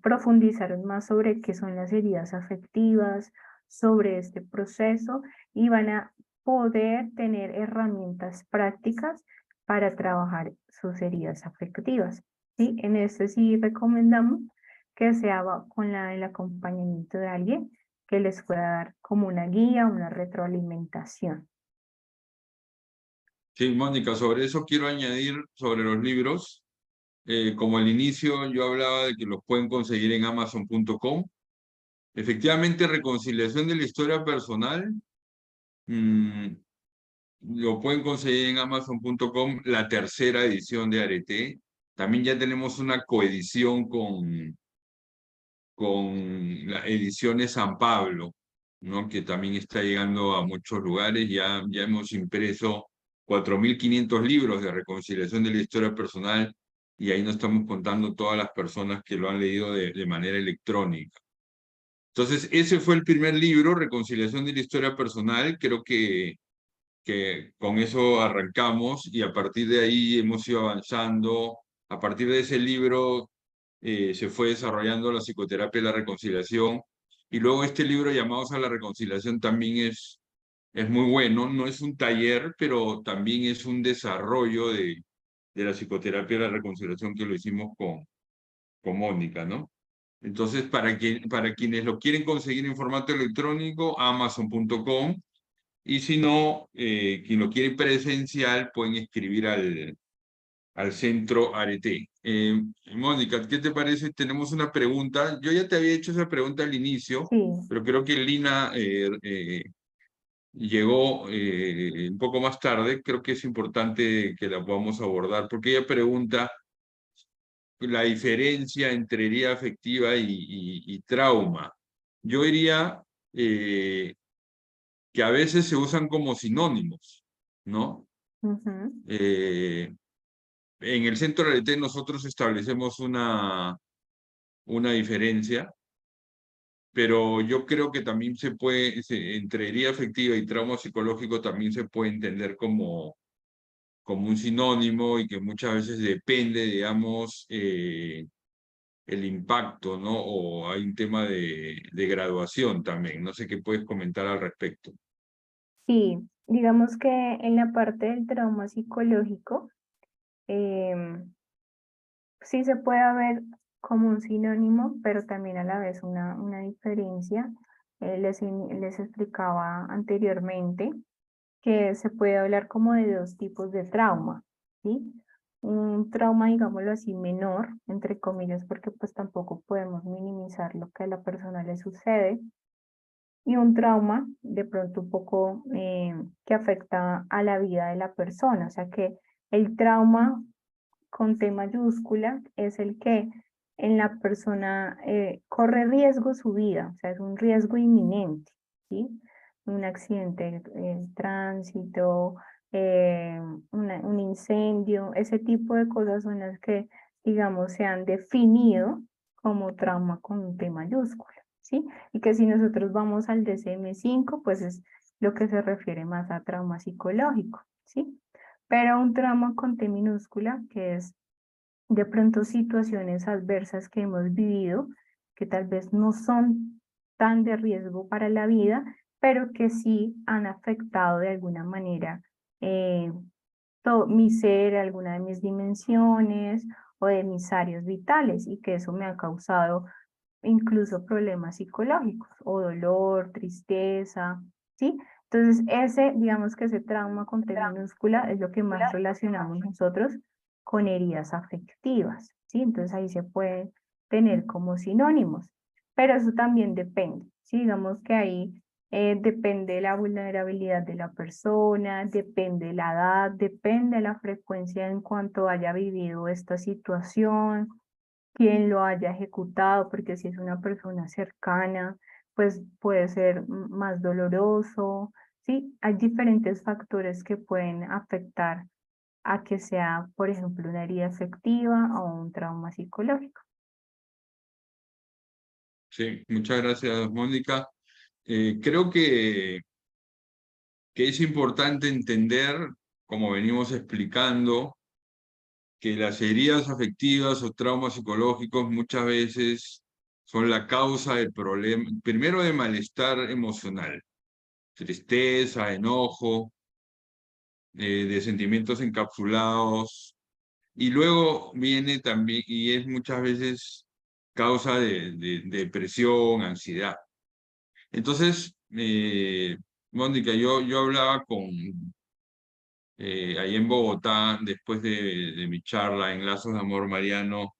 profundizar más sobre qué son las heridas afectivas, sobre este proceso y van a poder tener herramientas prácticas para trabajar sus heridas afectivas. ¿Sí? En este sí recomendamos que sea con el acompañamiento de alguien que les pueda dar como una guía, una retroalimentación. Sí, Mónica, sobre eso quiero añadir sobre los libros. Como al inicio yo hablaba de que los pueden conseguir en Amazon.com. Efectivamente, Reconciliación de la Historia Personal, lo pueden conseguir en Amazon.com, la tercera edición de Arete. También ya tenemos una coedición con la Ediciones San Pablo, ¿no? Que también está llegando a muchos lugares. Ya hemos impreso 4.500 libros de reconciliación de la historia personal y ahí no estamos contando todas las personas que lo han leído de manera electrónica. Entonces, ese fue el primer libro, Reconciliación de la Historia Personal. Creo que con eso arrancamos y a partir de ahí hemos ido avanzando. A partir de ese libro se fue desarrollando la psicoterapia de la reconciliación y luego este libro Llamados a la Reconciliación también es muy bueno. No es un taller, pero también es un desarrollo de la psicoterapia de la reconciliación que lo hicimos con Mónica, ¿no? Entonces, para quienes lo quieren conseguir en formato electrónico, amazon.com. Y si no, quien lo quiere presencial, pueden escribir al centro Arete. Mónica, ¿qué te parece? Tenemos una pregunta. Yo ya te había hecho esa pregunta al inicio, Sí, pero creo que Lina llegó un poco más tarde. Creo que es importante que la podamos abordar, porque ella pregunta la diferencia entre herida afectiva y trauma. Yo diría que a veces se usan como sinónimos. ¿no? Ujú. En el centro de ALT nosotros establecemos una diferencia, pero yo creo que también entre herida afectiva y trauma psicológico también se puede entender como un sinónimo y que muchas veces depende, digamos, el impacto, ¿no? O hay un tema de graduación también. No sé qué puedes comentar al respecto. Sí, digamos que en la parte del trauma psicológico, em, sí se puede ver como un sinónimo, pero también a la vez una diferencia. Les explicaba anteriormente que se puede hablar como de dos tipos de trauma, ¿sí? Un trauma, digámoslo así, menor, entre comillas, porque pues tampoco podemos minimizar lo que a la persona le sucede, y un trauma de pronto un poco que afecta a la vida de la persona, o sea que el trauma con T mayúscula es el que en la persona corre riesgo su vida, o sea, es un riesgo inminente, ¿sí? Un accidente de tránsito, un incendio, ese tipo de cosas son las que, digamos, se han definido como trauma con T mayúscula, ¿sí? Y que si nosotros vamos al DSM-5, pues es lo que se refiere más a trauma psicológico, ¿sí? Pero un trauma con T minúscula, que es de pronto situaciones adversas que hemos vivido, que tal vez no son tan de riesgo para la vida, pero que sí han afectado de alguna manera eh, mi ser, alguna de mis dimensiones o de mis áreas vitales y que eso me ha causado incluso problemas psicológicos o dolor, tristeza, ¿sí? Entonces, digamos que ese trauma con T minúscula es lo que más relacionamos nosotros con heridas afectivas, ¿sí? Entonces ahí se puede tener como sinónimos, pero eso también depende, ¿sí? Digamos que ahí depende de la vulnerabilidad de la persona, depende de la edad, depende de la frecuencia en cuanto haya vivido esta situación, quien lo haya ejecutado, porque si es una persona cercana, pues puede ser más doloroso, ¿sí? Hay diferentes factores que pueden afectar a que sea, por ejemplo, una herida afectiva o un trauma psicológico. Sí, muchas gracias, Mónica. Creo que es importante entender, como venimos explicando, que las heridas afectivas o traumas psicológicos muchas veces son la causa del problema, primero de malestar emocional, tristeza, enojo, de sentimientos encapsulados, y luego viene también, y es muchas veces causa de depresión, ansiedad. Entonces, Mónica, yo hablaba ahí en Bogotá, después de mi charla en Lazos de Amor Mariano,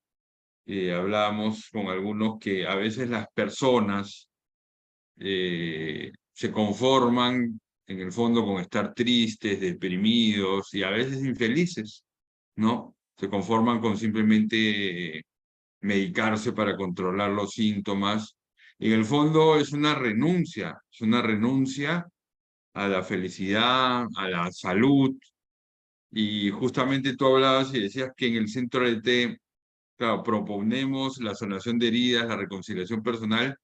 hablábamos con algunos que a veces las personas se conforman en el fondo con estar tristes, deprimidos y a veces infelices, ¿no? Se conforman con simplemente medicarse para controlar los síntomas. En el fondo es una renuncia a la felicidad, a la salud. Y justamente tú hablabas y decías que en el centro de T, claro, proponemos la sanación de heridas, la reconciliación personal,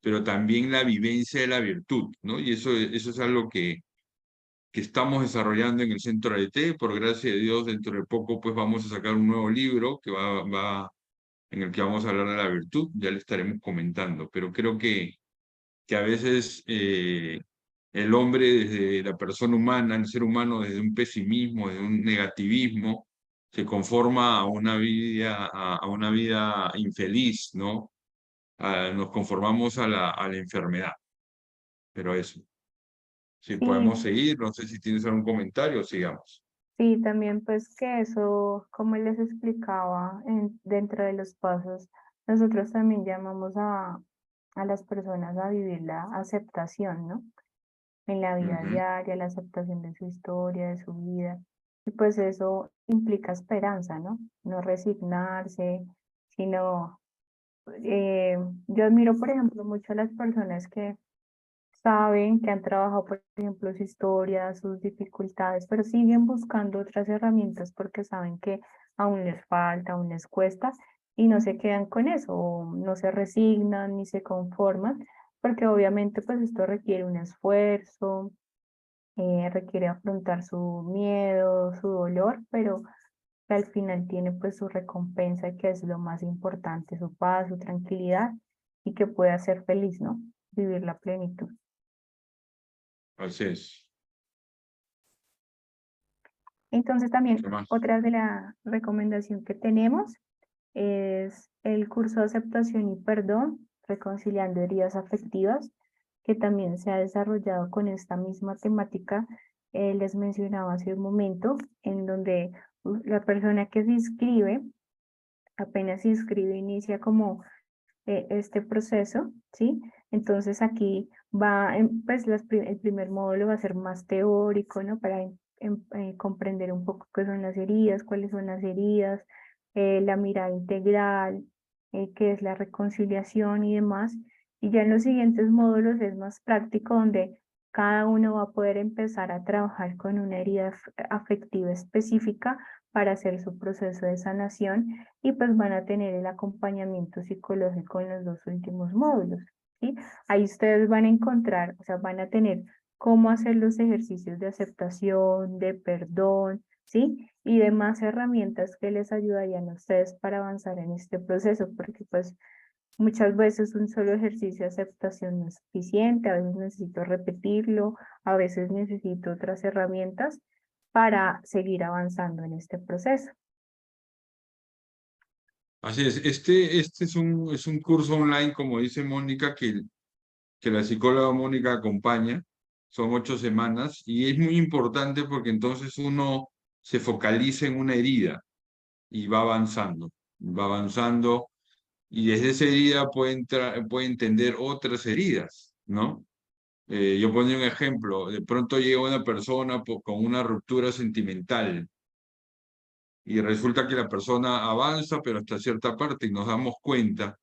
pero también la vivencia de la virtud, ¿no? Y eso es algo que estamos desarrollando en el centro de T. Por gracia de Dios, dentro de poco pues vamos a sacar un nuevo libro que en el que vamos a hablar de la virtud, ya le estaremos comentando, pero creo que a veces el hombre desde la persona humana, el ser humano desde un pesimismo, desde un negativismo, se conforma a una vida infeliz, ¿no? Nos conformamos a la enfermedad, pero eso. Si podemos Sí, seguir, no sé si tienes algún comentario, sigamos. sí, también pues que eso, como les explicaba dentro de los pasos, nosotros también llamamos a las personas a vivir la aceptación, ¿no? En la vida Ujú. diaria, la aceptación de su historia, de su vida. Y pues eso implica esperanza, ¿no? No resignarse, sino, yo admiro, por ejemplo, mucho a las personas que saben que han trabajado, por ejemplo, su historia, sus dificultades, pero siguen buscando otras herramientas porque saben que aún les falta, aún les cuesta y no se quedan con eso, o no se resignan ni se conforman, porque obviamente pues esto requiere un esfuerzo, requiere afrontar su miedo, su dolor, pero que al final tiene pues su recompensa, que es lo más importante, su paz, su tranquilidad y que pueda ser feliz, ¿no? Vivir la plenitud. Así es. Entonces ¿Qué también más? otra de la recomendación que tenemos es el curso de aceptación y perdón, reconciliando heridas afectivas, que también se ha desarrollado con esta misma temática. Les mencionaba hace un momento, en donde la persona que se inscribe, apenas se inscribe, inicia como este proceso, ¿sí? Entonces aquí va, pues el primer módulo va a ser más teórico, ¿no? Para comprender un poco qué son las heridas, cuáles son las heridas, la mirada integral, qué es la reconciliación y demás. Y ya en los siguientes módulos es más práctico, donde cada uno va a poder empezar a trabajar con una herida afectiva específica para hacer su proceso de sanación y pues van a tener el acompañamiento psicológico en los dos últimos módulos, ¿sí? Ahí ustedes van a encontrar, o sea, van a tener cómo hacer los ejercicios de aceptación, de perdón, ¿sí? Y demás herramientas que les ayudarían a ustedes para avanzar en este proceso, porque pues muchas veces un solo ejercicio de aceptación no es suficiente, a veces necesito repetirlo, a veces necesito otras herramientas para seguir avanzando en este proceso. Así es. Este es un curso online, como dice Mónica, que la psicóloga Mónica acompaña. Son 8 semanas y es muy importante porque entonces uno se focaliza en una herida y va avanzando y desde esa herida puede entender otras heridas, ¿no? Yo ponía un ejemplo, de pronto llega una persona con una ruptura sentimental y resulta que la persona avanza, pero hasta cierta parte y nos damos cuenta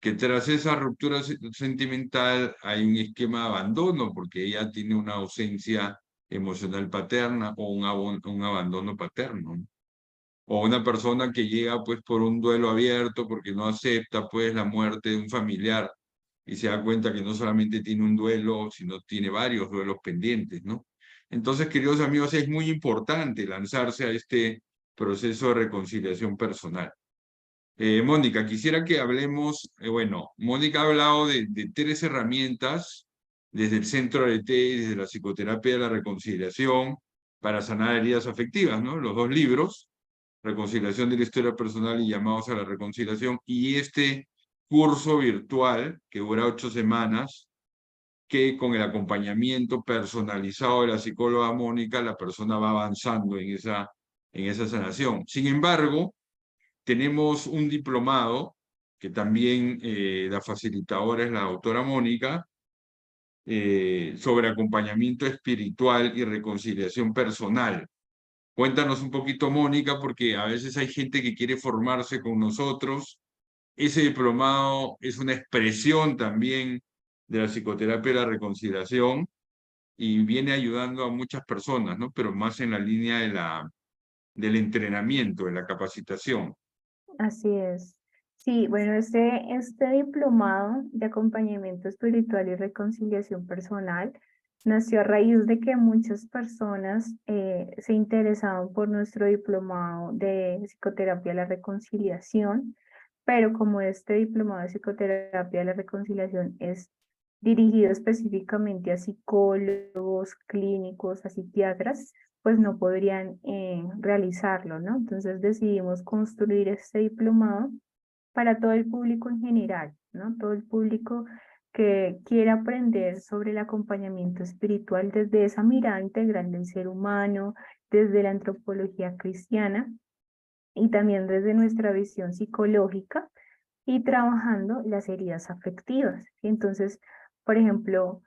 que tras esa ruptura sentimental hay un esquema de abandono porque ella tiene una ausencia emocional paterna o un abandono paterno, ¿no? O una persona que llega pues por un duelo abierto porque no acepta pues la muerte de un familiar y se da cuenta que no solamente tiene un duelo, sino tiene varios duelos pendientes, ¿no? Entonces, queridos amigos, es muy importante lanzarse a este proceso de reconciliación personal. Mónica, quisiera que hablemos, bueno, Mónica ha hablado de 3 herramientas desde el centro de y desde la psicoterapia de la reconciliación para sanar heridas afectivas, ¿no? Los 2 libros, Reconciliación de la historia personal y Llamados a la reconciliación, y este curso virtual que dura 8 semanas, que con el acompañamiento personalizado de la psicóloga Mónica, la persona va avanzando en esa sanación. Sin embargo, tenemos un diplomado que también la facilitadora es la doctora Mónica, sobre acompañamiento espiritual y reconciliación personal. Cuéntanos un poquito, Mónica, porque a veces hay gente que quiere formarse con nosotros. Ese diplomado es una expresión también de la psicoterapia de la reconciliación y viene ayudando a muchas personas, ¿no? Pero más en la línea del entrenamiento, de la capacitación. Así es. Sí, bueno, este diplomado de acompañamiento espiritual y reconciliación personal nació a raíz de que muchas personas se interesaban por nuestro diplomado de psicoterapia de la reconciliación, pero como este diplomado de psicoterapia de la reconciliación es dirigido específicamente a psicólogos, clínicos, a psiquiatras, pues no podrían realizarlo, ¿no? Entonces decidimos construir este diplomado para todo el público en general, ¿no? Todo el público que quiera aprender sobre el acompañamiento espiritual desde esa mirada integral del ser humano, desde la antropología cristiana y también desde nuestra visión psicológica y trabajando las heridas afectivas. Entonces, por ejemplo,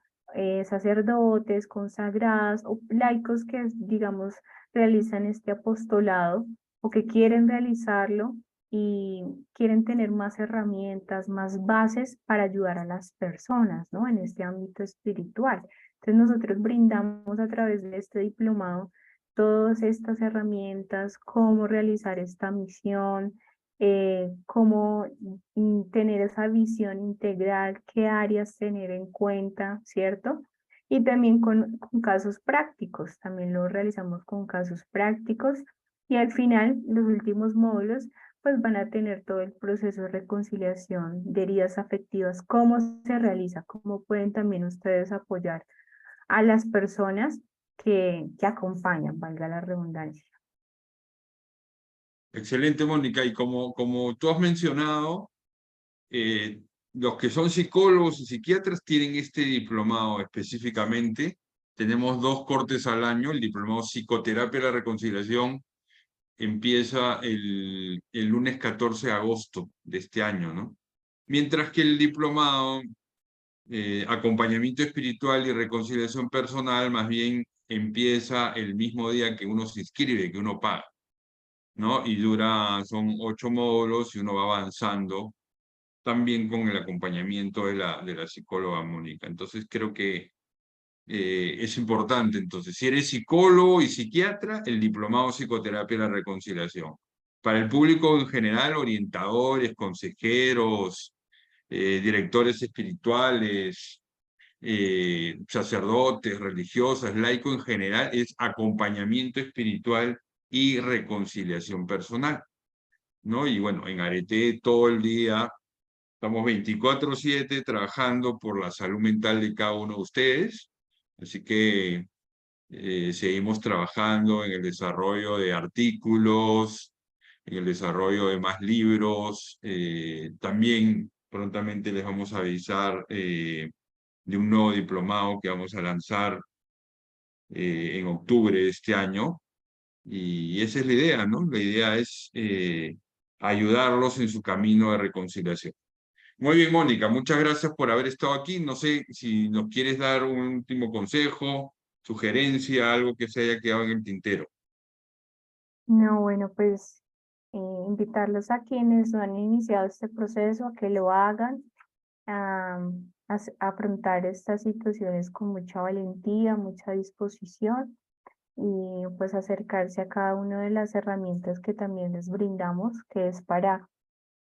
sacerdotes, consagradas o laicos que, digamos, realizan este apostolado o que quieren realizarlo, y quieren tener más herramientas, más bases para ayudar a las personas, ¿no? En este ámbito espiritual. Entonces nosotros brindamos a través de este diplomado todas estas herramientas, cómo realizar esta misión, cómo tener esa visión integral, qué áreas tener en cuenta, ¿cierto? Y también con casos prácticos, también lo realizamos con casos prácticos. Y al final, los últimos módulos, pues van a tener todo el proceso de reconciliación de heridas afectivas, cómo se realiza, cómo pueden también ustedes apoyar a las personas que acompañan, valga la redundancia. Excelente, Mónica. Y como tú has mencionado, los que son psicólogos y psiquiatras tienen este diplomado específicamente. Tenemos 2 cortes al año. El diplomado Psicoterapia de la Reconciliación empieza el lunes 14 de agosto de este año, ¿no? Mientras que el diplomado Acompañamiento Espiritual y Reconciliación Personal más bien empieza el mismo día que uno se inscribe, que uno paga, ¿no? Y son 8 módulos y uno va avanzando también con el acompañamiento de la psicóloga Mónica. Entonces creo que es importante. Entonces, si eres psicólogo y psiquiatra, el diplomado Psicoterapia de la Reconciliación. Para el público en general, orientadores, consejeros, directores espirituales, sacerdotes, religiosas, laico en general, es acompañamiento espiritual y reconciliación personal, ¿no? Y bueno, en Arete todo el día estamos 24/7 trabajando por la salud mental de cada uno de ustedes, así que seguimos trabajando en el desarrollo de artículos, en el desarrollo de más libros. También prontamente les vamos a avisar de un nuevo diplomado que vamos a lanzar en octubre de este año. Y esa es la idea, ¿no? La idea es ayudarlos en su camino de reconciliación. Muy bien, Mónica, muchas gracias por haber estado aquí. No sé si nos quieres dar un último consejo, sugerencia, algo que se haya quedado en el tintero. No, bueno, pues invitarlos a quienes no han iniciado este proceso a que lo hagan, a afrontar estas situaciones con mucha valentía, mucha disposición y pues acercarse a cada una de las herramientas que también les brindamos, que es para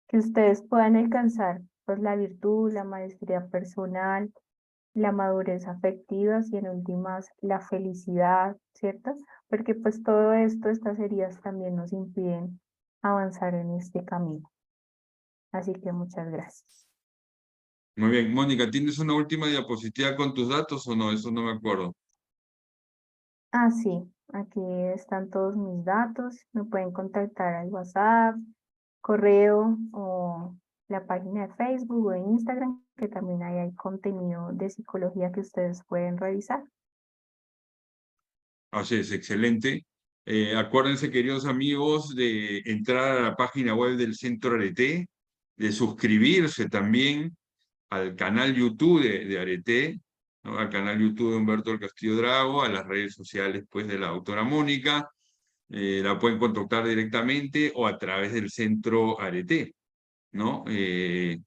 que ustedes puedan alcanzar pues la virtud, la maestría personal, la madurez afectiva y en últimas la felicidad, ¿cierto? Porque pues todo esto, estas heridas también nos impiden avanzar en este camino. Así que muchas gracias. Muy bien, Mónica, ¿tienes una última diapositiva con tus datos o no? Eso no me acuerdo. Ah, sí, aquí están todos mis datos. Me pueden contactar al WhatsApp, correo o la página de Facebook o de Instagram, que también ahí hay contenido de psicología que ustedes pueden revisar. Así es, excelente. Acuérdense, queridos amigos, de entrar a la página web del Centro Arete, de suscribirse también al canal YouTube de Arete, ¿no? Al canal YouTube de Humberto del Castillo Drago, a las redes sociales pues, de la doctora Mónica. La pueden contactar directamente o a través del Centro Arete, ¿no? El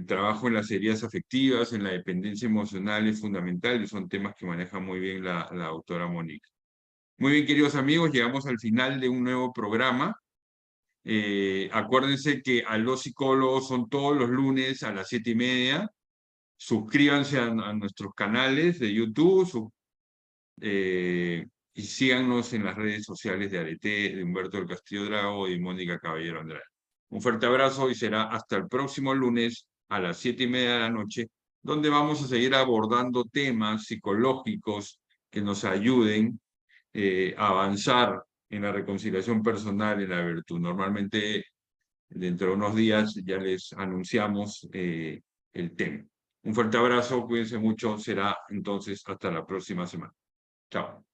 trabajo en las heridas afectivas, en la dependencia emocional es fundamental y son temas que maneja muy bien la doctora Mónica. Muy bien, queridos amigos, llegamos al final de un nuevo programa. Acuérdense que a los psicólogos son todos los lunes a las 7:30. Suscríbanse a nuestros canales de YouTube y síganos en las redes sociales de Arete, de Humberto del Castillo Drago y Mónica Caballero Andrade. Un fuerte abrazo y será hasta el próximo lunes a las 7:30 de la noche, donde vamos a seguir abordando temas psicológicos que nos ayuden avanzar en la reconciliación personal y la virtud. Normalmente, dentro de unos días, ya les anunciamos el tema. Un fuerte abrazo, cuídense mucho, será entonces hasta la próxima semana. Chao.